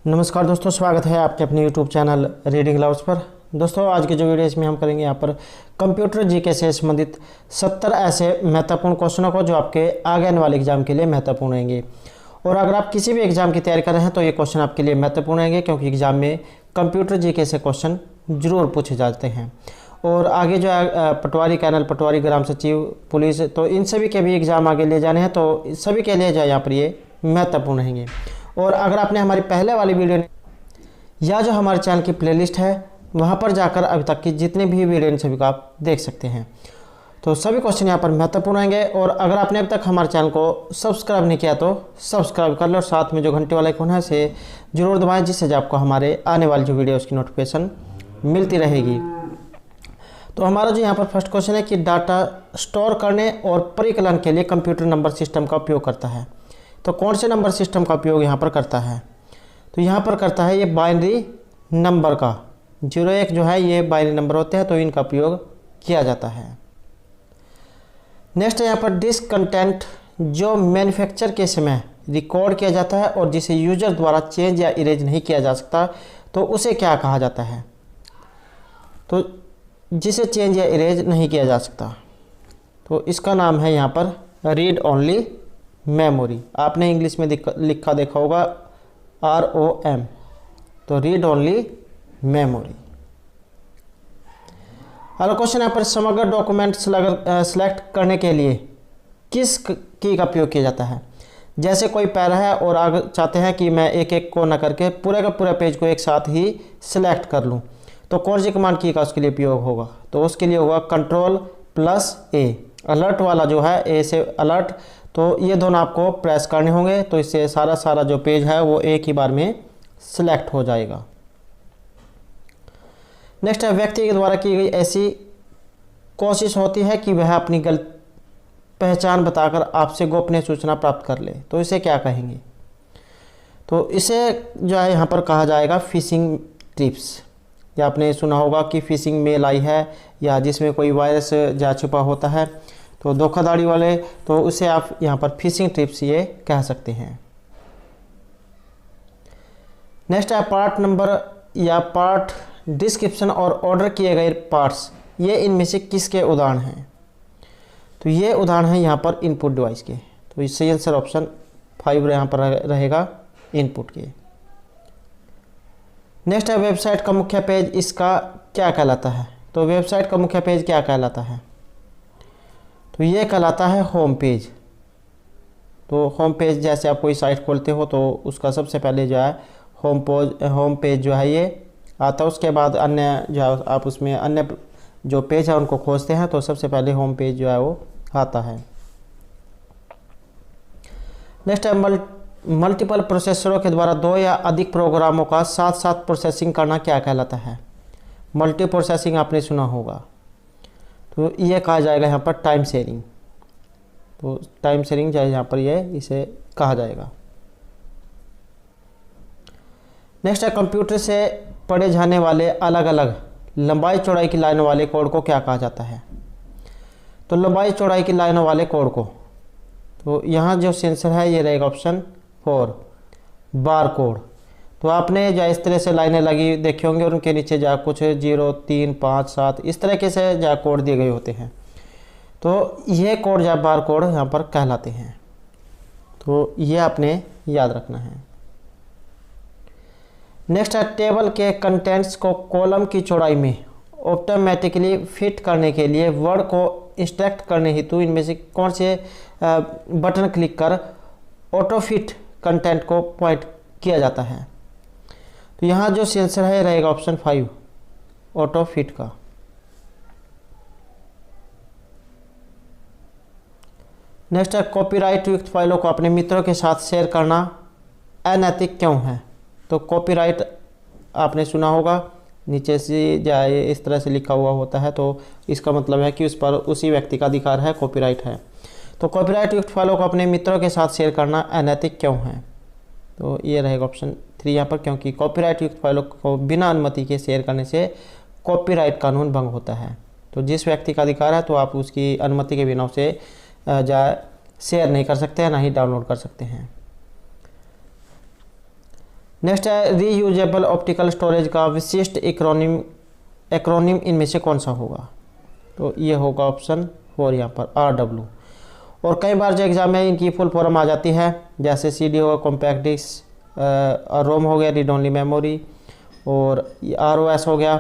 नमस्कार दोस्तों, स्वागत है आपके अपने YouTube चैनल रीडिंग लाउड्स पर। दोस्तों, आज की जो वीडियो इसमें हम करेंगे यहाँ पर कंप्यूटर जीके से संबंधित 70 ऐसे महत्वपूर्ण क्वेश्चनों को जो आपके आगे आने वाले एग्जाम के लिए महत्वपूर्ण रहेंगे। और अगर आप किसी भी एग्जाम की तैयारी कर रहे हैं तो ये क्वेश्चन आपके लिए महत्वपूर्ण रहेंगे, क्योंकि एग्जाम में कंप्यूटर जीके से क्वेश्चन जरूर पूछे जाते हैं। और आगे जो है पटवारी कैनल, पटवारी ग्राम सचिव, पुलिस, तो इन सभी के भी एग्ज़ाम आगे ले जाने हैं, तो सभी के लिए जो है यहाँ पर ये महत्वपूर्ण रहेंगे। और अगर आपने हमारी पहले वाली वीडियो या जो हमारे चैनल की प्लेलिस्ट है वहाँ पर जाकर अभी तक की जितने भी वीडियो सभी को आप देख सकते हैं, तो सभी क्वेश्चन यहाँ पर महत्वपूर्ण आएंगे। और अगर आपने अभी तक हमारे चैनल को सब्सक्राइब नहीं किया तो सब्सक्राइब कर लो और साथ में जो घंटे वाला आइकन है इसे जरूर दबाएं, जिससे आपको हमारे आने वाली जो वीडियो उसकी नोटिफिकेशन मिलती रहेगी। तो हमारा जो यहाँ पर फर्स्ट क्वेश्चन है कि डाटा स्टोर करने और परिकलन के लिए कंप्यूटर नंबर सिस्टम का उपयोग करता है। तो कौन से नंबर सिस्टम का उपयोग यहाँ पर करता है? तो यहाँ पर करता है ये बाइनरी नंबर का। 01 जो है ये बाइनरी नंबर होते हैं, तो इनका उपयोग किया जाता है। नेक्स्ट है यहाँ पर डिस्क कंटेंट जो मैन्युफैक्चर के समय रिकॉर्ड किया जाता है और जिसे यूजर द्वारा चेंज या इरेज नहीं किया जा सकता, तो उसे क्या कहा जाता है? तो जिसे चेंज या इरेज नहीं किया जा सकता, तो इसका नाम है यहाँ पर रीड ओनली मेमोरी। आपने इंग्लिश में लिखा देखा होगा ROM, तो रीड ओनली मेमोरी। अगला क्वेश्चन यहाँ पर समग्र डॉक्यूमेंट सेलेक्ट करने के लिए किस की का उपयोग किया जाता है? जैसे कोई पैरा है और आगे चाहते हैं कि मैं एक एक को न करके पूरे का पूरा पेज को एक साथ ही सिलेक्ट कर लूँ, तो कौन सी कमांड की का उसके लिए उपयोग होगा? तो उसके लिए होगा Ctrl+A। अलर्ट वाला जो है ए से अलर्ट, तो ये दोनों आपको प्रेस करने होंगे, तो इससे सारा जो पेज है वो एक ही बार में सिलेक्ट हो जाएगा। नेक्स्ट है व्यक्ति के द्वारा की गई ऐसी कोशिश होती है कि वह अपनी गलत पहचान बताकर आपसे गोपनीय सूचना प्राप्त कर ले, तो इसे क्या कहेंगे? तो इसे जो है यहाँ पर कहा जाएगा फिशिंग टिप्स। या आपने सुना होगा कि फिशिंग मेल आई है, या जिसमें कोई वायरस जा छुपा होता है, तो धोखाधड़ी वाले, तो उसे आप यहाँ पर फिशिंग टिप्स ये कह सकते हैं। नेक्स्ट है पार्ट नंबर या पार्ट डिस्क्रिप्शन और ऑर्डर किए गए पार्ट्स, ये इनमें से किसके उदाहरण हैं? तो ये उदाहरण है यहाँ पर इनपुट डिवाइस के, तो इससे आंसर ऑप्शन 5 यहाँ पर रहेगा इनपुट के। नेक्स्ट है वेबसाइट का मुख्य पेज, इसका क्या कहलाता है? तो वेबसाइट का मुख्य पेज क्या कहलाता है? तो ये कहलाता है होम पेज। तो होम पेज जैसे आप कोई साइट खोलते हो तो उसका सबसे पहले जो है होम पेज जो है ये आता है। उसके बाद अन्य जो है आप उसमें अन्य जो पेज है उनको खोजते हैं, तो सबसे पहले होम पेज जो है वो आता है। नेक्स्ट है मल्टीपल प्रोसेसरों के द्वारा 2 या अधिक प्रोग्रामों का साथ साथ प्रोसेसिंग करना क्या कहलाता है? मल्टी प्रोसेसिंग आपने सुना होगा, तो ये कहा जाएगा यहाँ पर टाइम शेयरिंग। तो टाइम शेयरिंग जो है यहाँ पर ये इसे कहा जाएगा। नेक्स्ट है कंप्यूटर से पढ़े जाने वाले अलग अलग लंबाई चौड़ाई की लाइनों वाले कोड को क्या कहा जाता है? तो लंबाई चौड़ाई की लाइनों वाले कोड को, तो यहाँ जो सेंसर है ये रहेगा ऑप्शन 4 बार कोड। तो आपने जो इस तरह से लाइनें लगी देखी होंगी और उनके नीचे जा कुछ 0, 3, 5, 7 इस तरीके से जा कोड दिए गए होते हैं, तो ये कोड या बार कोड यहाँ पर कहलाते हैं। तो ये आपने याद रखना है। नेक्स्ट है टेबल के कंटेंट्स को कॉलम की चौड़ाई में ऑटोमेटिकली फिट करने के लिए वर्ड को इंस्ट्रक्ट करने हेतु इनमें से कौन से बटन क्लिक कर ऑटो फिट कंटेंट को पॉइंट किया जाता है? तो यहाँ जो सेंसर है रहेगा ऑप्शन 5 ऑटो फिट का। नेक्स्ट है कॉपीराइट युक्त फाइलों को अपने मित्रों के साथ शेयर करना अनैतिक क्यों है? तो कॉपीराइट आपने सुना होगा, नीचे से जाए इस तरह से लिखा हुआ होता है, तो इसका मतलब है कि उस पर उसी व्यक्ति का अधिकार है, कॉपीराइट है। तो कॉपीराइट युक्त फाइलों को अपने मित्रों के साथ शेयर करना अनैतिक क्यों है? तो ये रहेगा ऑप्शन 3 यहाँ पर, क्योंकि कॉपीराइट युक्त फाइलों को बिना अनुमति के शेयर करने से कॉपीराइट कानून भंग होता है। तो जिस व्यक्ति का अधिकार है तो आप उसकी अनुमति के बिना उसे शेयर नहीं कर सकते हैं, ना ही डाउनलोड कर सकते हैं। नेक्स्ट है रीयूजेबल ऑप्टिकल स्टोरेज का विशिष्ट एक्रोनिम इनमें से कौन सा होगा? तो ये होगा ऑप्शन 4 यहाँ पर RW। और कई बार जो एग्जाम में इनकी फुल फॉर्म आ जाती है, जैसे CD होगा कॉम्पैक्ट डिस्क, रोम हो गया रीड ओनली मेमोरी, और ROS हो गया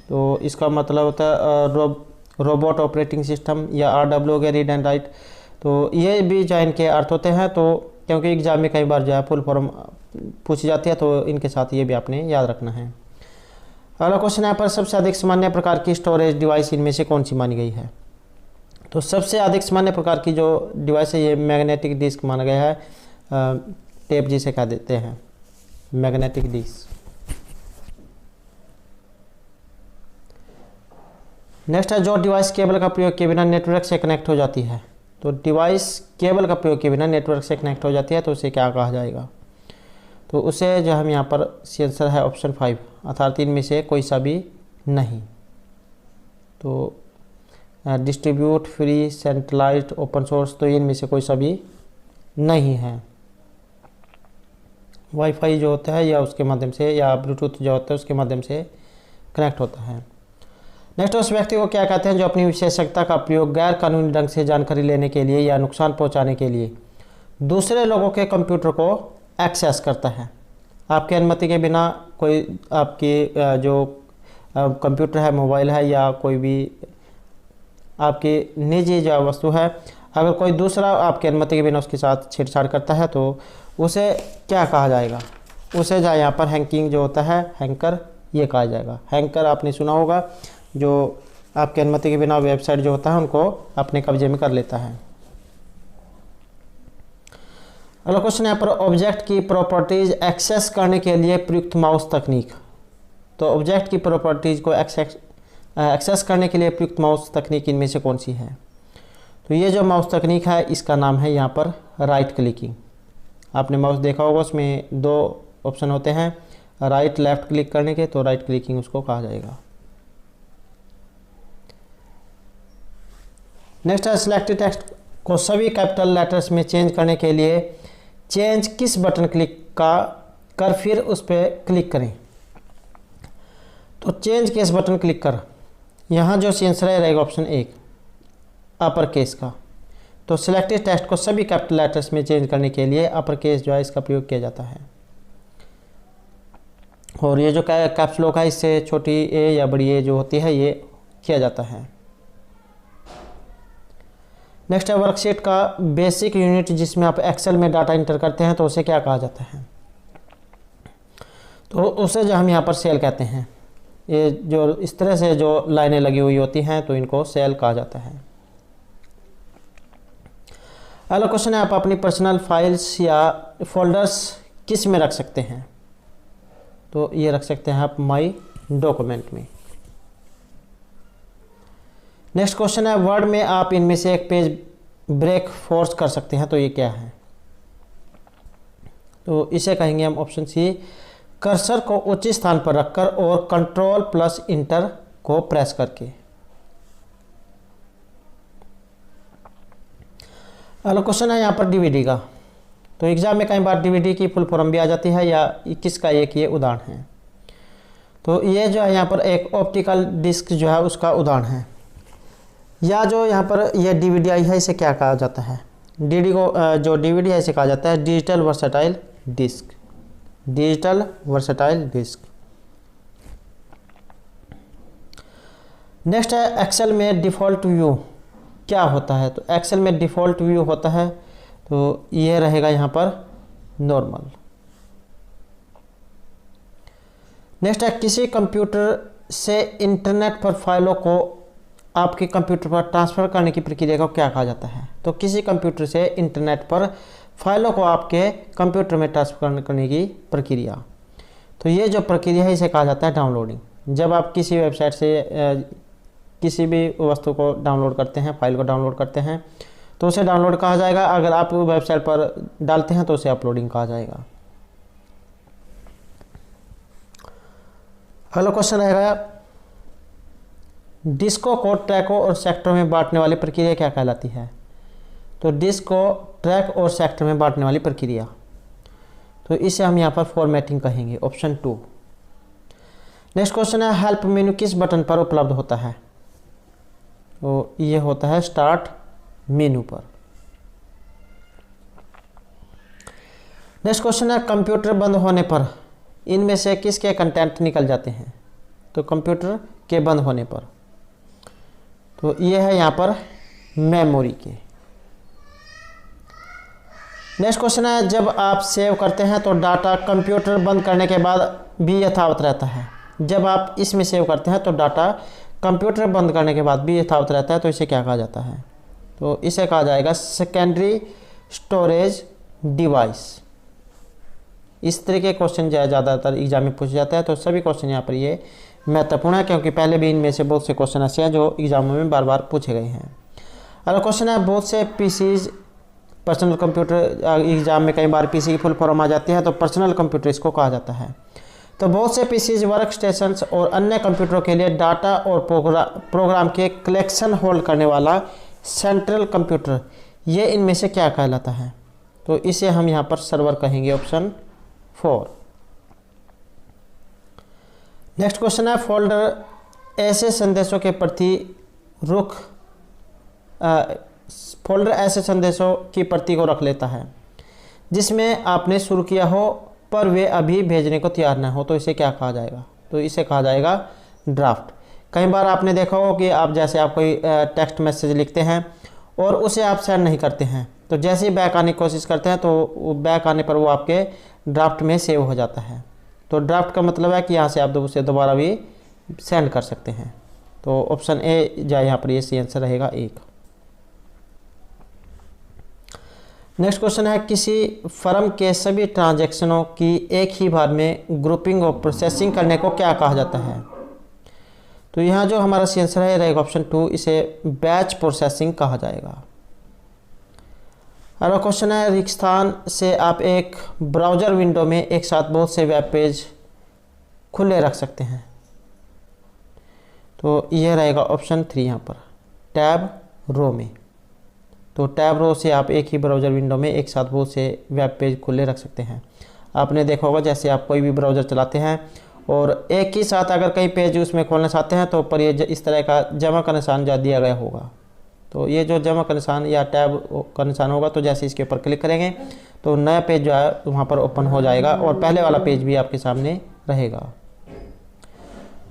तो इसका मतलब होता है रोबोट ऑपरेटिंग सिस्टम, या RW हो गया रीड एंड राइट। तो ये भी जो इनके अर्थ होते हैं, तो क्योंकि एग्जाम में कई बार जो है फुल फॉर्म पूछी जाती है तो इनके साथ ये भी आपने याद रखना है। अगला क्वेश्चन यहाँ पर सबसे अधिक सामान्य प्रकार की स्टोरेज डिवाइस इनमें से कौन सी मानी गई है? तो सबसे अधिक सामान्य प्रकार की जो डिवाइस है ये मैग्नेटिक डिस्क माना गया है, टेप जिसे कह देते हैं मैग्नेटिक डिस्क। नेक्स्ट है जो डिवाइस केबल का प्रयोग किए बिना नेटवर्क से कनेक्ट हो जाती है। तो डिवाइस केबल का प्रयोग किए बिना नेटवर्क से कनेक्ट हो जाती है तो उसे क्या कहा जाएगा? तो उसे जो हम यहाँ पर आंसर है ऑप्शन 5, अर्थात इनमें से कोई सा भी नहीं। तो distribute, free, centralised, open source, तो इनमें से कोई सा भी नहीं है। वाईफाई जो होता है या उसके माध्यम से, या ब्लूटूथ जो होता है उसके माध्यम से कनेक्ट होता है। नेक्स्ट, उस व्यक्ति को क्या कहते हैं जो अपनी विशेषज्ञता का प्रयोग गैर कानूनी ढंग से जानकारी लेने के लिए या नुकसान पहुंचाने के लिए दूसरे लोगों के कंप्यूटर को एक्सेस करता है? आपकी अनुमति के बिना कोई आपकी जो कंप्यूटर है, मोबाइल है, या कोई भी आपकी निजी जो वस्तु है, अगर कोई दूसरा आपकी अनुमति के बिना उसके साथ छेड़छाड़ करता है तो उसे क्या कहा जाएगा? उसे जो यहाँ पर हैकिंग जो होता है, हैकर, ये कहा जाएगा। हैकर आपने सुना होगा, जो आपकी अनुमति के बिना वेबसाइट जो होता है उनको अपने कब्जे में कर लेता है। अगला क्वेश्चन यहाँ पर ऑब्जेक्ट की प्रॉपर्टीज एक्सेस करने के लिए प्रयुक्त माउस तकनीक। तो ऑब्जेक्ट की प्रॉपर्टीज को एक्सेस करने के लिए प्रयुक्त माउस तकनीक इनमें से कौन सी है? तो ये जो माउस तकनीक है इसका नाम है यहाँ पर राइट क्लिकिंग। आपने माउस देखा होगा, उसमें 2 ऑप्शन होते हैं, राइट लेफ्ट क्लिक करने के, तो राइट क्लिकिंग उसको कहा जाएगा। नेक्स्ट है सिलेक्टेड टेक्स्ट को सभी कैपिटल लेटर्स में चेंज करने के लिए चेंज किस बटन क्लिक कर फिर उस पर क्लिक करें? तो चेंज किस बटन क्लिक कर, यहाँ जो आंसर रहेगा ऑप्शन 1 अपर केस का। तो सिलेक्टेड टेक्स्ट को सभी कैपिटल लेटर्स में चेंज करने के लिए अपर केस जो है इसका प्रयोग किया जाता है। और ये जो कैप्स लॉक है इससे छोटी ए या बड़ी ए जो होती है ये किया जाता है। नेक्स्ट है वर्कशीट का बेसिक यूनिट जिसमें आप एक्सेल में डाटा इंटर करते हैं तो उसे क्या कहा जाता है? तो उसे जो हम यहाँ पर सेल कहते हैं। ये जो इस तरह से जो लाइनें लगी हुई होती हैं तो इनको सेल कहा जाता है। अगला क्वेश्चन है आप अपनी पर्सनल फाइल्स या फोल्डर्स किस में रख सकते हैं? तो ये रख सकते हैं आप माई डॉक्यूमेंट में। नेक्स्ट क्वेश्चन है वर्ड में आप इनमें से एक पेज ब्रेक फोर्स कर सकते हैं, तो ये क्या है? तो इसे कहेंगे हम ऑप्शन सी, कर्सर को उचित स्थान पर रखकर और कंट्रोल प्लस इंटर को प्रेस करके। अगला क्वेश्चन है यहाँ पर डीवीडी का। तो एग्जाम में कई बार डीवीडी की फुल फॉर्म भी आ जाती है या किसका एक ये उदाहरण है। तो ये जो है यहाँ पर एक ऑप्टिकल डिस्क जो है उसका उदाहरण है। या जो यहाँ पर ये डीवीडी आई है इसे क्या कहा जाता है? जो डीवीडी है इसे कहा जाता है digital versatile disc. Digital versatile disc. Next है एक्सेल में डिफ़ॉल्ट व्यू क्या होता है? तो एक्सेल में डिफ़ॉल्ट व्यू होता है तो ये रहेगा यहाँ पर नॉर्मल। नेक्स्ट है किसी कंप्यूटर से इंटरनेट पर फाइलों को आपके कंप्यूटर पर ट्रांसफ़र करने की प्रक्रिया को क्या कहा जाता है? तो किसी कंप्यूटर से इंटरनेट पर फाइलों को आपके कंप्यूटर में ट्रांसफ़र करने की प्रक्रिया, तो ये जो प्रक्रिया है इसे कहा जाता है डाउनलोडिंग। जब आप किसी वेबसाइट से किसी भी वस्तु को डाउनलोड करते हैं, फाइल को डाउनलोड करते हैं तो उसे डाउनलोड कहा जाएगा। अगर आप वेबसाइट पर डालते हैं तो उसे अपलोडिंग कहा जाएगा। अगला क्वेश्चन रहेगा डिस्को को ट्रैकों और सेक्टरों में बांटने वाली प्रक्रिया क्या कहलाती है? तो डिस्क को ट्रैक और सेक्टर में बांटने वाली प्रक्रिया, तो इसे हम यहाँ पर फॉर्मेटिंग कहेंगे, ऑप्शन 2। नेक्स्ट क्वेश्चन है हेल्प मेन्यू किस बटन पर उपलब्ध होता है? तो ये होता है स्टार्ट मेन्यू पर। नेक्स्ट क्वेश्चन है कंप्यूटर बंद होने पर इनमें से किसके कंटेंट निकल जाते हैं? तो कंप्यूटर के बंद होने पर, तो ये है यहाँ पर मेमोरी के। नेक्स्ट क्वेश्चन है जब आप सेव करते हैं तो डाटा कंप्यूटर बंद करने के बाद भी यथावत रहता है। जब आप इसमें सेव करते हैं तो डाटा कंप्यूटर बंद करने के बाद भी यथावत रहता है, तो इसे क्या कहा जाता है? तो इसे कहा जाएगा सेकेंडरी स्टोरेज डिवाइस। इस तरह के क्वेश्चन ज़्यादातर एग्जाम में पूछे जाते हैं, तो सभी क्वेश्चन यहाँ पर ये महत्वपूर्ण है, क्योंकि पहले भी इनमें से बहुत से क्वेश्चन ऐसे हैं जो एग्जामों में बार बार पूछे गए हैं। अगला क्वेश्चन है बहुत से पीसीज पर्सनल कंप्यूटर, एग्जाम में कई बार पीसी की फुल फॉर्म आ जाती है, तो पर्सनल कंप्यूटर इसको कहा जाता है। तो बहुत से पीसीज वर्क स्टेशंस और अन्य कंप्यूटरों के लिए डाटा और प्रोग्राम के कलेक्शन होल्ड करने वाला सेंट्रल कंप्यूटर, ये इनमें से क्या कहलाता है? तो इसे हम यहाँ पर सर्वर कहेंगे, ऑप्शन 4। नेक्स्ट क्वेश्चन है फोल्डर ऐसे संदेशों के प्रति रुख फोल्डर ऐसे संदेशों की प्रति को रख लेता है जिसमें आपने शुरू किया हो पर वे अभी भेजने को तैयार ना हो, तो इसे क्या कहा जाएगा? तो इसे कहा जाएगा ड्राफ्ट। कई बार आपने देखा हो कि आप जैसे आप कोई टेक्स्ट मैसेज लिखते हैं और उसे आप सेंड नहीं करते हैं, तो जैसे ही बैक आने की कोशिश करते हैं तो बैक आने पर वो आपके ड्राफ्ट में सेव हो जाता है। तो ड्राफ्ट का मतलब है कि यहाँ से आप उसे दोबारा भी सेंड कर सकते हैं। तो ऑप्शन ए जो यहाँ पर ये सही आंसर रहेगा 1। नेक्स्ट क्वेश्चन है किसी फर्म के सभी ट्रांजैक्शनों की एक ही बार में ग्रुपिंग और प्रोसेसिंग करने को क्या कहा जाता है? तो यहाँ जो हमारा सही आंसर है रहेगा ऑप्शन 2, इसे बैच प्रोसेसिंग कहा जाएगा। अगला क्वेश्चन है रिक्स्थान से आप एक ब्राउज़र विंडो में एक साथ बहुत से वेब पेज खुले रख सकते हैं, तो यह रहेगा ऑप्शन 3 यहाँ पर टैब रो में। तो टैब रो से आप एक ही ब्राउज़र विंडो में एक साथ बहुत से वेब पेज खुले रख सकते हैं। आपने देखा होगा जैसे आप कोई भी ब्राउज़र चलाते हैं और एक ही साथ अगर कई पेज उसमें खोलना चाहते हैं तो ऊपर ये इस तरह का जमा का निशान जो दिया गया होगा, तो ये जो जमा का निशान या टैब का निशान होगा, तो जैसे इसके ऊपर क्लिक करेंगे तो नया पेज जो है वहाँ पर ओपन हो जाएगा और पहले वाला पेज भी आपके सामने रहेगा।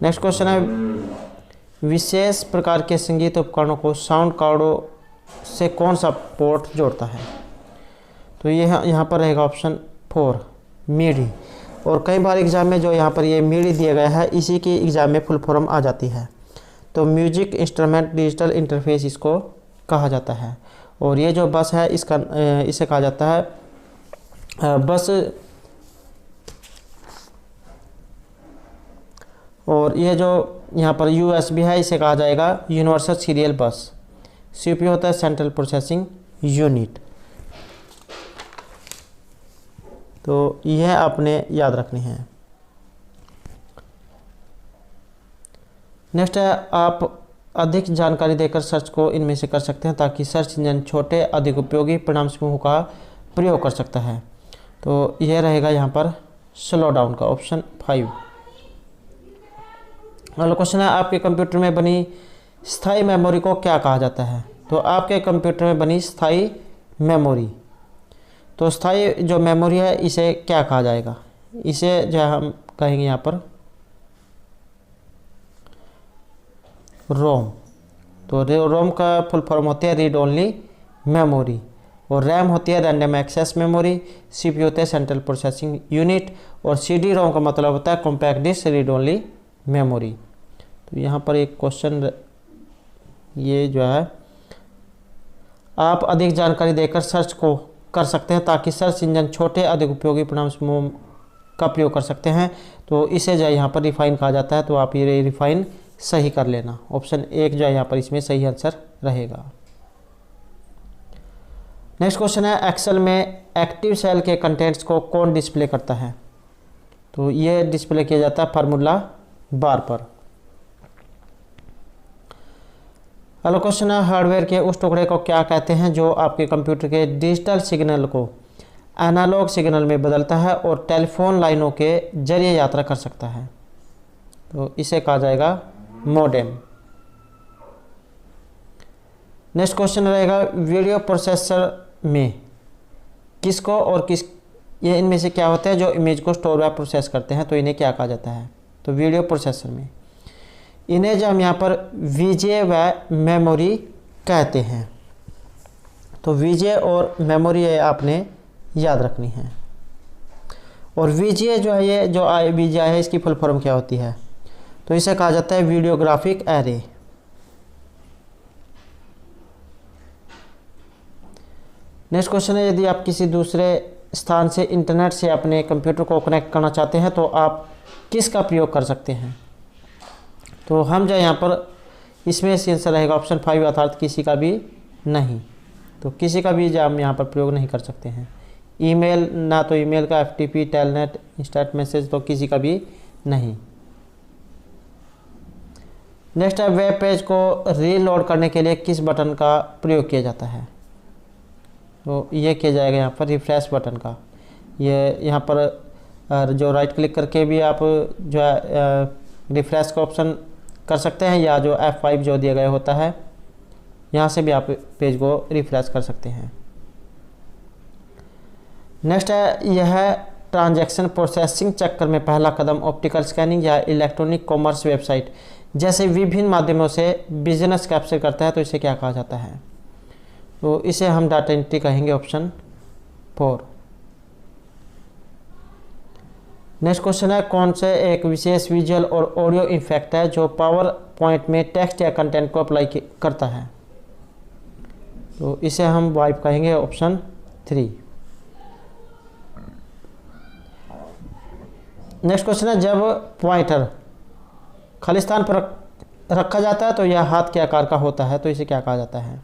नेक्स्ट क्वेश्चन है विशेष प्रकार के संगीत उपकरणों को साउंड कार्डों से कौन सा पोर्ट जोड़ता है? तो ये यहाँ पर रहेगा ऑप्शन 4 मीडी। और कई बार एग्जाम में जो यहाँ पर ये मीडी दिया गया है इसी की एग्जाम में फुल फॉर्म आ जाती है। तो म्यूजिक इंस्ट्रूमेंट डिजिटल इंटरफेस इसको कहा जाता है। और ये जो बस है इसका इसे कहा जाता है बस। और ये जो यहाँ पर USB है इसे कहा जाएगा यूनिवर्सल सीरियल बस। CPU होता है सेंट्रल प्रोसेसिंग यूनिट। तो यह आपने याद रखनी है। नेक्स्ट है आप अधिक जानकारी देकर सर्च को इनमें से कर सकते हैं ताकि सर्च इंजन छोटे अधिक उपयोगी परिणाम समूह का प्रयोग कर सकता है। तो यह रहेगा यहाँ पर स्लो डाउन का ऑप्शन 5। अगला क्वेश्चन है आपके कंप्यूटर में बनी स्थायी मेमोरी को क्या कहा जाता है? तो आपके कंप्यूटर में बनी स्थायी मेमोरी, तो स्थायी जो मेमोरी है इसे क्या कहा जाएगा? इसे जो हम कहेंगे यहाँ पर रोम। तो रोम का फुल फॉर्म होती है रीड ओनली मेमोरी। और रैम होती है रैंडम एक्सेस मेमोरी। CPU होता है सेंट्रल प्रोसेसिंग यूनिट। और CD रोम का मतलब होता है compact disc read only memory. तो यहाँ पर एक क्वेश्चन ये जो है आप अधिक जानकारी देकर सर्च को कर सकते हैं ताकि सर्च इंजन छोटे अधिक उपयोगी परिणाम समूह का प्रयोग कर सकते हैं। तो इसे जो है यहाँ पर रिफाइन कहा जाता है। तो आप ये रिफाइन सही कर लेना। ऑप्शन 1 जो है यहाँ पर इसमें सही आंसर रहेगा। नेक्स्ट क्वेश्चन है एक्सेल में एक्टिव सेल के कंटेंट्स को कौन डिस्प्ले करता है? तो ये डिस्प्ले किया जाता है फार्मूला बार पर। अगला क्वेश्चन है हार्डवेयर के उस टुकड़े को क्या कहते हैं जो आपके कंप्यूटर के डिजिटल सिग्नल को एनालॉग सिग्नल में बदलता है और टेलीफोन लाइनों के जरिए यात्रा कर सकता है, तो इसे कहा जाएगा मॉडेम। नेक्स्ट क्वेश्चन रहेगा वीडियो प्रोसेसर में किसको और किस, ये इनमें से क्या होता है जो इमेज को स्टोर व प्रोसेस करते हैं, तो इन्हें क्या कहा जाता है, तो वीडियो प्रोसेसर में इन्हें जो हम यहाँ पर वीजे व मेमोरी कहते हैं। तो वीजे और मेमोरी ये आपने याद रखनी है। और वीजे जो है, ये जो वीजे है इसकी फुल फॉर्म क्या होती है, तो इसे कहा जाता है वीडियोग्राफिक एरे। नेक्स्ट क्वेश्चन है यदि आप किसी दूसरे स्थान से इंटरनेट से अपने कंप्यूटर को कनेक्ट करना चाहते हैं तो आप किसका प्रयोग कर सकते हैं, तो हम जो यहाँ पर इसमें से आंसर रहेगा ऑप्शन 5 अर्थात किसी का भी नहीं। तो किसी का भी जो हम यहाँ पर प्रयोग नहीं कर सकते हैं। ईमेल, ना तो ईमेल का, एफटीपी, टेलनेट, इंस्टेंट मैसेज, तो किसी का भी नहीं। नेक्स्ट है वेब पेज को रीलोड करने के लिए किस बटन का प्रयोग किया जाता है, तो ये किया जाएगा यहाँ पर रिफ्रेश बटन का। ये यहाँ पर जो राइट क्लिक करके भी आप जो है रिफ्रेश का ऑप्शन कर सकते हैं, या जो F5 जो दिया गया होता है यहाँ से भी आप पेज को रिफ्रेश कर सकते हैं। नेक्स्ट है यह ट्रांजैक्शन प्रोसेसिंग चक्कर में पहला कदम ऑप्टिकल स्कैनिंग या इलेक्ट्रॉनिक कॉमर्स वेबसाइट जैसे विभिन्न माध्यमों से बिजनेस कैप्चर करता है, तो इसे क्या कहा जाता है, तो इसे हम डाटा एंट्री कहेंगे, ऑप्शन 4। नेक्स्ट क्वेश्चन है कौन से एक विशेष विजुअल और ऑडियो इफेक्ट है जो पावर पॉइंट में टेक्स्ट या कंटेंट को अप्लाई करता है, तो इसे हम वाइप कहेंगे, ऑप्शन 3। नेक्स्ट क्वेश्चन है जब पॉइंटर खाली स्थान पर रखा जाता है तो यह हाथ के आकार का होता है, तो इसे क्या कहा जाता है,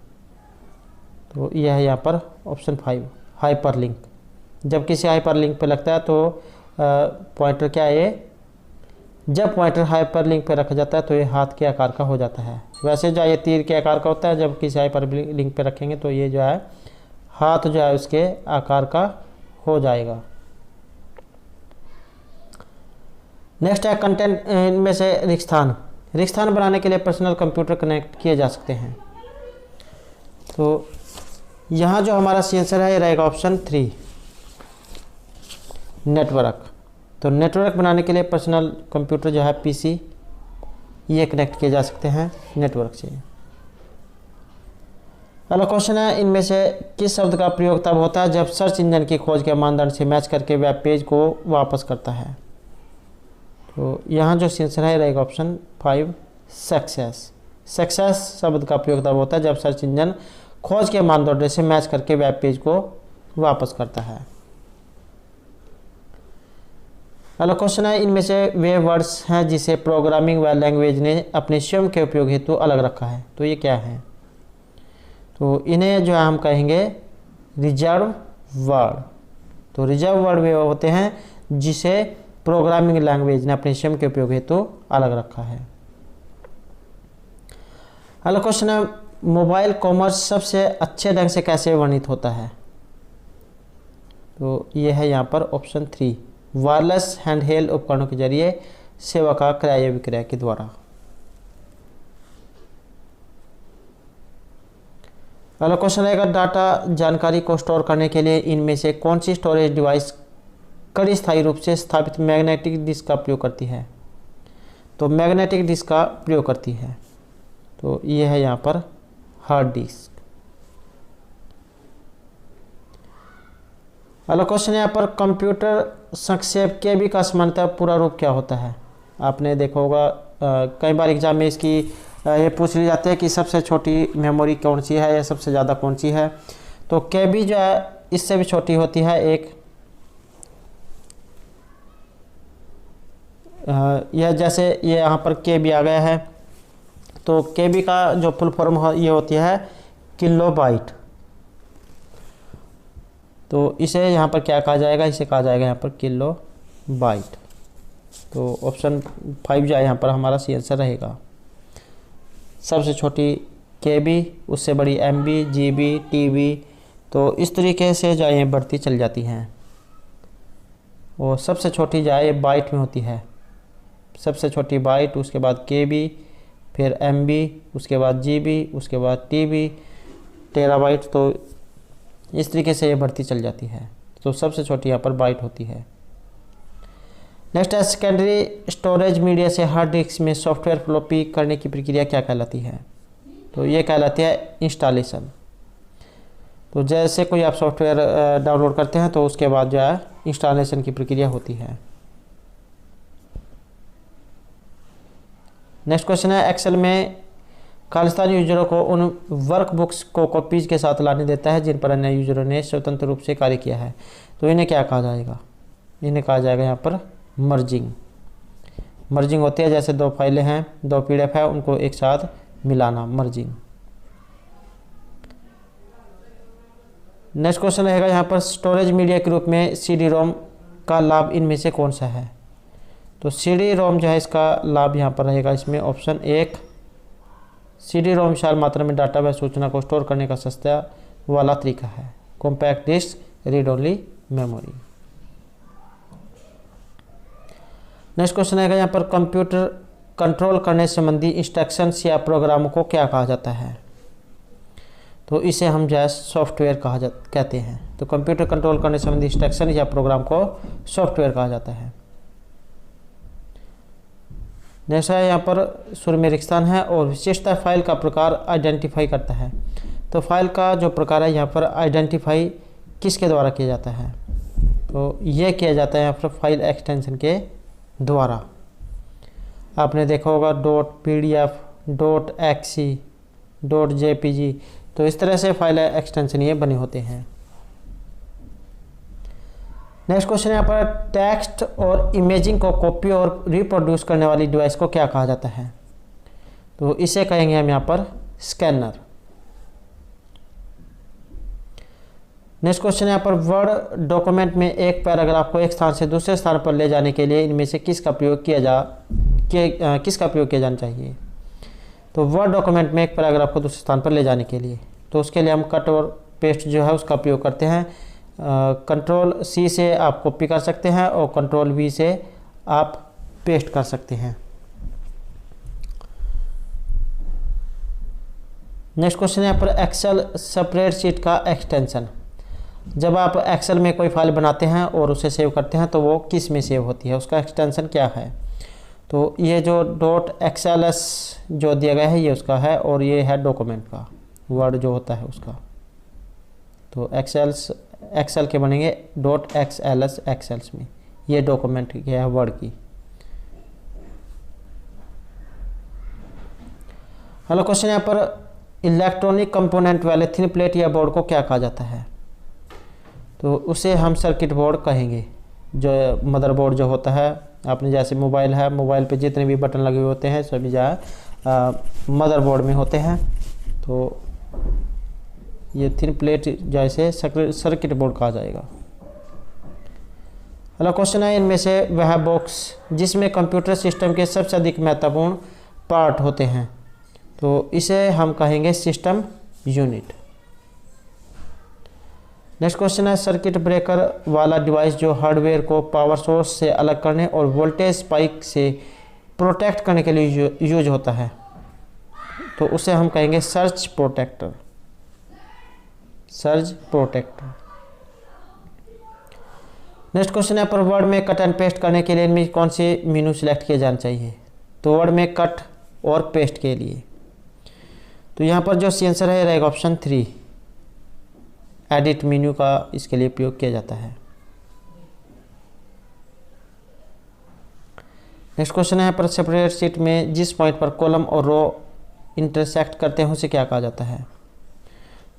तो यह है यहाँ पर ऑप्शन 5 हाइपरलिंक। जब किसी हाइपरलिंक पे लगता है तो पॉइंटर क्या है, जब पॉइंटर हाइपरलिंक पे रखा जाता है तो ये हाथ के आकार का हो जाता है। वैसे जो ये तीर के आकार का होता है, जब किसी हाइपरलिंक पे रखेंगे तो ये जो है हाथ जो है उसके आकार का हो जाएगा। नेक्स्ट है कंटेंट, इनमें से रिक्स्थान बनाने के लिए पर्सनल कंप्यूटर कनेक्ट किए जा सकते हैं, तो यहाँ जो हमारा सी आंसर है ये रहेगा ऑप्शन 3 नेटवर्क। तो नेटवर्क बनाने के लिए पर्सनल कंप्यूटर जो है पीसी ये कनेक्ट किए जा सकते हैं नेटवर्क से। अगला क्वेश्चन है इनमें से किस शब्द का प्रयोग तब होता है जब सर्च इंजन की खोज के मानदंड से मैच करके वेब पेज को वापस करता है, तो यहाँ जो आंसर है रहेगा ऑप्शन 5 सक्सेस शब्द का प्रयोग तब होता है जब सर्च इंजन खोज के मानदंड से मैच करके वेब पेज को वापस करता है। अगला क्वेश्चन है इनमें से वे वर्ड्स हैं जिसे प्रोग्रामिंग व लैंग्वेज ने अपने स्वयं के उपयोग हेतु अलग रखा है, तो ये क्या है, तो इन्हें जो है हम कहेंगे रिजर्व वर्ड। तो रिजर्व वर्ड वे होते हैं जिसे प्रोग्रामिंग लैंग्वेज ने अपने स्वयं के उपयोग हेतु अलग रखा है। अगला क्वेश्चन है मोबाइल कॉमर्स सबसे अच्छे ढंग से कैसे वर्णित होता है, तो ये है यहाँ पर ऑप्शन 3 वायरलेस हैंडहेल्ड उपकरणों के जरिए सेवा का क्रय विक्रय के द्वारा। अगला क्वेश्चन रहेगा डाटा जानकारी को स्टोर करने के लिए इनमें से कौन सी स्टोरेज डिवाइस कड़ी स्थायी रूप से स्थापित मैग्नेटिक डिस्क का प्रयोग करती है, तो मैग्नेटिक डिस्क का प्रयोग करती है, तो ये है यहाँ पर हार्ड डिस्क। अगला क्वेश्चन यहाँ पर कंप्यूटर संक्षेप के भी का सामान्यतः पूरा रूप क्या होता है, आपने देखा होगा कई बार एग्जाम में इसकी ये पूछ ली जाती है कि सबसे छोटी मेमोरी कौन सी है या सबसे ज़्यादा कौन सी है, तो केबी जो है इससे भी छोटी होती है एक, यह जैसे ये यहाँ पर केबी आ गया है, तो केबी का जो फुल फॉर्म ये होती है किलोबाइट, तो इसे यहाँ पर क्या कहा जाएगा, इसे कहा जाएगा यहाँ पर किलोबाइट। तो ऑप्शन 5 जो है यहाँ पर हमारा सी आंसर रहेगा। सबसे छोटी केबी, उससे बड़ी एमबी, जीबी, टीबी, तो इस तरीके से जाएँ बढ़ती चल जाती हैं। और सबसे छोटी जाए बाइट में होती है, सबसे छोटी बाइट, उसके बाद KB, फिर MB, उसके बाद GB, उसके बाद TB, टेराबाइट। तो इस तरीके से ये बढ़ती चल जाती है। तो सबसे छोटी यहाँ पर बाइट होती है। नेक्स्ट है सेकेंडरी स्टोरेज मीडिया से हार्ड डिस्क में सॉफ्टवेयर फ्लॉपी करने की प्रक्रिया क्या कहलाती है? तो ये कहलाती है इंस्टॉलेशन। तो जैसे कोई आप सॉफ्टवेयर डाउनलोड करते हैं तो उसके बाद जो है इंस्टॉलेशन की प्रक्रिया होती है। नेक्स्ट क्वेश्चन है एक्सेल में खालिस्तानी यूजरों को उन वर्कबुक्स को कॉपीज के साथ लाने देता है जिन पर अन्य यूजरों ने स्वतंत्र रूप से कार्य किया है। तो इन्हें क्या कहा जाएगा? इन्हें कहा जाएगा यहाँ पर मर्जिंग। मर्जिंग होती है जैसे दो फाइलें हैं, दो PDF है, उनको एक साथ मिलाना, मर्जिंग। नेक्स्ट क्वेश्चन रहेगा यहाँ पर स्टोरेज मीडिया के रूप में CD-ROM का लाभ इनमें से कौन सा है? तो CD-ROM जो है इसका लाभ यहाँ पर रहेगा इसमें ऑप्शन 1, CD-ROM विशाल मात्रा में डाटा व सूचना को स्टोर करने का सस्ता वाला तरीका है। Compact disc, read only memory. Next question है यहाँ पर कंप्यूटर कंट्रोल करने संबंधी इंस्ट्रक्शंस या प्रोग्रामों को क्या कहा जाता है? तो इसे हम जो है सॉफ्टवेयर कहते हैं। तो कंप्यूटर कंट्रोल करने संबंधी इंस्ट्रक्शन या प्रोग्राम को सॉफ्टवेयर कहा जाता है। नेक्स्ट है यहाँ पर शुरू में रिक्तान है और विशेषता फाइल का प्रकार आइडेंटिफाई करता है। तो फाइल का जो प्रकार है यहाँ पर आइडेंटिफाई किसके द्वारा किया जाता है? तो ये किया जाता है यहाँ पर फाइल एक्सटेंशन के द्वारा। आपने देखा होगा .pdf, .xc, .jpg। तो इस तरह से फाइल एक्सटेंशन ये बने होते हैं। नेक्स्ट क्वेश्चन यहाँ पर टेक्स्ट और इमेजिंग को कॉपी और रिप्रोड्यूस करने वाली डिवाइस को क्या कहा जाता है? तो इसे कहेंगे हम यहाँ पर स्कैनर। नेक्स्ट क्वेश्चन यहाँ पर वर्ड डॉक्यूमेंट में एक पैराग्राफ को एक स्थान से दूसरे स्थान पर ले जाने के लिए इनमें से किसका प्रयोग किया जाना चाहिए? तो वर्ड डॉक्यूमेंट में एक पैराग्राफ को दूसरे स्थान पर ले जाने के लिए, तो उसके लिए हम कट और पेस्ट जो है उसका प्रयोग करते हैं। Ctrl+C से आप कॉपी कर सकते हैं और Ctrl+V से आप पेस्ट कर सकते हैं। नेक्स्ट क्वेश्चन है यहाँ पर एक्सेल स्प्रेडशीट का एक्सटेंशन। जब आप एक्सेल में कोई फाइल बनाते हैं और उसे सेव करते हैं तो वो किस में सेव होती है, उसका एक्सटेंशन क्या है? तो ये जो .xls जो दिया गया है ये उसका है, और ये है डॉक्यूमेंट का वर्ड जो होता है उसका। तो एक्सेल के बनेंगे .xls एक्सेल्स में, ये डॉक्यूमेंट की है वर्ड की। हेलो क्वेश्चन यहाँ पर इलेक्ट्रॉनिक कंपोनेंट वाले थिन प्लेट या बोर्ड को क्या कहा जाता है? तो उसे हम सर्किट बोर्ड कहेंगे। जो मदरबोर्ड जो होता है, आपने जैसे मोबाइल है, मोबाइल पे जितने भी बटन लगे होते हैं सभी जो है मदरबोर्ड में होते हैं। तो ये थिन प्लेट जैसे सर्किट बोर्ड कहा जाएगा। अगला क्वेश्चन है इनमें से वह बॉक्स जिसमें कंप्यूटर सिस्टम के सबसे अधिक महत्वपूर्ण पार्ट होते हैं, तो इसे हम कहेंगे सिस्टम यूनिट। नेक्स्ट क्वेश्चन है सर्किट ब्रेकर वाला डिवाइस जो हार्डवेयर को पावर सोर्स से अलग करने और वोल्टेज स्पाइक से प्रोटेक्ट करने के लिए यूज होता है, तो उसे हम कहेंगे surge protector. Surge protector. Next question है पर वर्ड में कट एंड पेस्ट करने के लिए इनमें कौन से मेनू सिलेक्ट किए जाने चाहिए? तो वर्ड में कट और पेस्ट के लिए तो यहाँ पर जो आंसर है रहेगा ऑप्शन 3, एडिट मेन्यू का इसके लिए प्रयोग किया जाता है। नेक्स्ट क्वेश्चन है पर स्प्रेडशीट में जिस पॉइंट पर कॉलम और रो इंटरसेक्ट करते हैं उसे क्या कहा जाता है?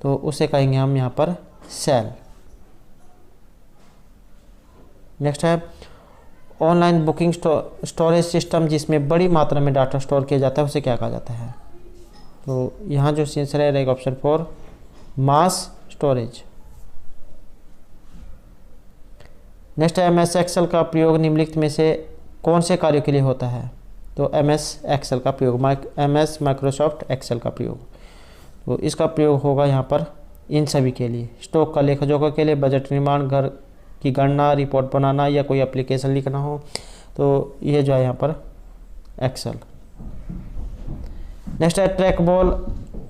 तो उसे कहेंगे हम यहाँ पर सेल। नेक्स्ट है ऑनलाइन बुकिंग स्टोरेज सिस्टम जिसमें बड़ी मात्रा में डाटा स्टोर किया जाता है उसे क्या कहा जाता है? तो यहाँ जो आंसर है रहेगा ऑप्शन 4, मास स्टोरेज। नेक्स्ट है MS एक्सेल का प्रयोग निम्नलिखित में से कौन से कार्यों के लिए होता है? तो MS एक्सेल का प्रयोग MS माइक्रोसॉफ्ट एक्सेल का प्रयोग, तो इसका प्रयोग होगा यहाँ पर इन सभी के लिए, स्टॉक का लेखा जोखा के लिए, बजट निर्माण, घर की गणना, रिपोर्ट बनाना या कोई एप्लीकेशन लिखना हो, तो ये जो है यहाँ पर एक्सेल। नेक्स्ट है ट्रैक बॉल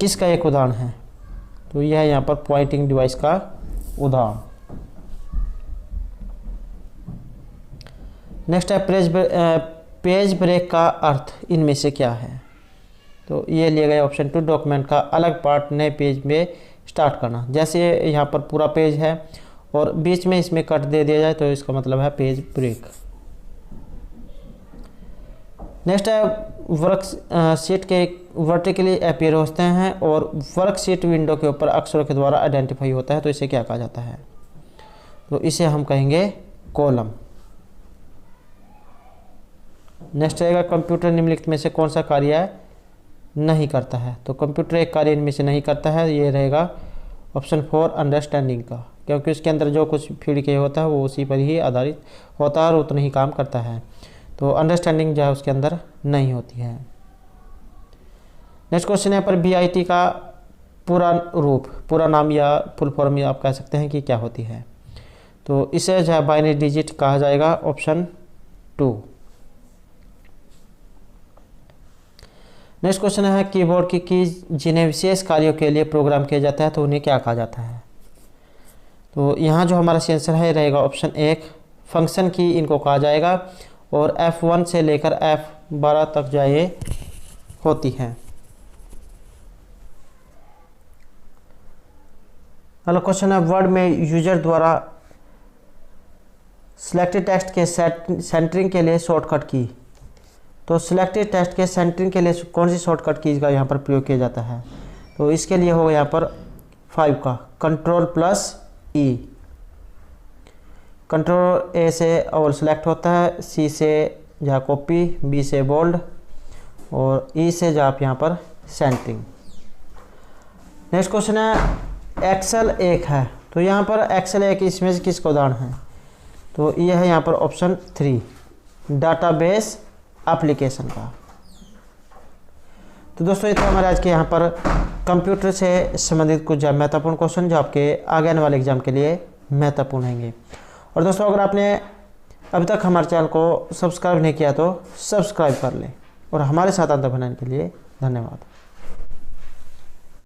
किसका एक उदाहरण है, तो यह है यहाँ पर पॉइंटिंग डिवाइस का उदाहरण। नेक्स्ट है पेज ब्रेक का अर्थ इनमें से क्या है, तो ये लिया गया ऑप्शन 2, डॉक्यूमेंट का अलग पार्ट नए पेज में स्टार्ट करना। जैसे यहाँ पर पूरा पेज है और बीच में इसमें कट दे दिया जाए तो इसका मतलब है पेज ब्रेक। नेक्स्ट है वर्कशीट के वर्टिकली अपीयर होते हैं और वर्कशीट विंडो के ऊपर अक्षरों के द्वारा आइडेंटिफाई होता है, तो इसे क्या कहा जाता है, तो इसे हम कहेंगे कॉलम। नेक्स्ट रहेगा कंप्यूटर निम्नलिखित में से कौन सा कार्य नहीं करता है, तो कंप्यूटर एक कार्य इनमें से नहीं करता है, ये रहेगा ऑप्शन 4 अंडरस्टैंडिंग का, क्योंकि उसके अंदर जो कुछ फीड किया होता है वो उसी पर ही आधारित होता है और उतना ही काम करता है, तो अंडरस्टैंडिंग जो है उसके अंदर नहीं होती है। नेक्स्ट क्वेश्चन है पर BIT का पूरा रूप, पूरा नाम या फुल फॉर्म आप कह सकते हैं कि क्या होती है, तो इसे जो है बाइनरी डिजिट कहा जाएगा, ऑप्शन 2। नेक्स्ट क्वेश्चन है कीबोर्ड की कीज जिन्हें विशेष कार्यों के लिए प्रोग्राम किया जाता है तो उन्हें क्या कहा जाता है, तो यहाँ जो हमारा आंसर है रहेगा ऑप्शन 1 फंक्शन की इनको कहा जाएगा और F1 से लेकर F12 तक जो ये होती हैं। अगला क्वेश्चन है वर्ड में यूजर द्वारा सिलेक्टेड टेक्स्ट के सेंटरिंग के लिए शॉर्टकट की, तो सिलेक्टेड टेक्स्ट के सेंटरिंग के लिए कौन सी शॉर्टकट की का यहाँ पर प्रयोग किया जाता है, तो इसके लिए होगा यहाँ पर 5 का Ctrl+E। Ctrl A से ऑल सेलेक्ट होता है, C से जहाँ कॉपी, B से बोल्ड और E से जहाँ आप यहाँ पर सेंटरिंग। नेक्स्ट क्वेश्चन है एक्सेल 1 है, तो यहाँ पर एक्सेल 1 इसमें से किसका उदाहरण है, तो ये है यहाँ पर ऑप्शन 3 डाटाबेस एप्लीकेशन का। तो दोस्तों ये तो हमारे आज के यहाँ पर कंप्यूटर से संबंधित कुछ महत्वपूर्ण क्वेश्चन जो आपके आगे आने वाले एग्जाम के लिए महत्वपूर्ण होंगे। और दोस्तों अगर आपने अभी तक हमारे चैनल को सब्सक्राइब नहीं किया तो सब्सक्राइब कर लें और हमारे साथ अंत बनाने के लिए धन्यवाद।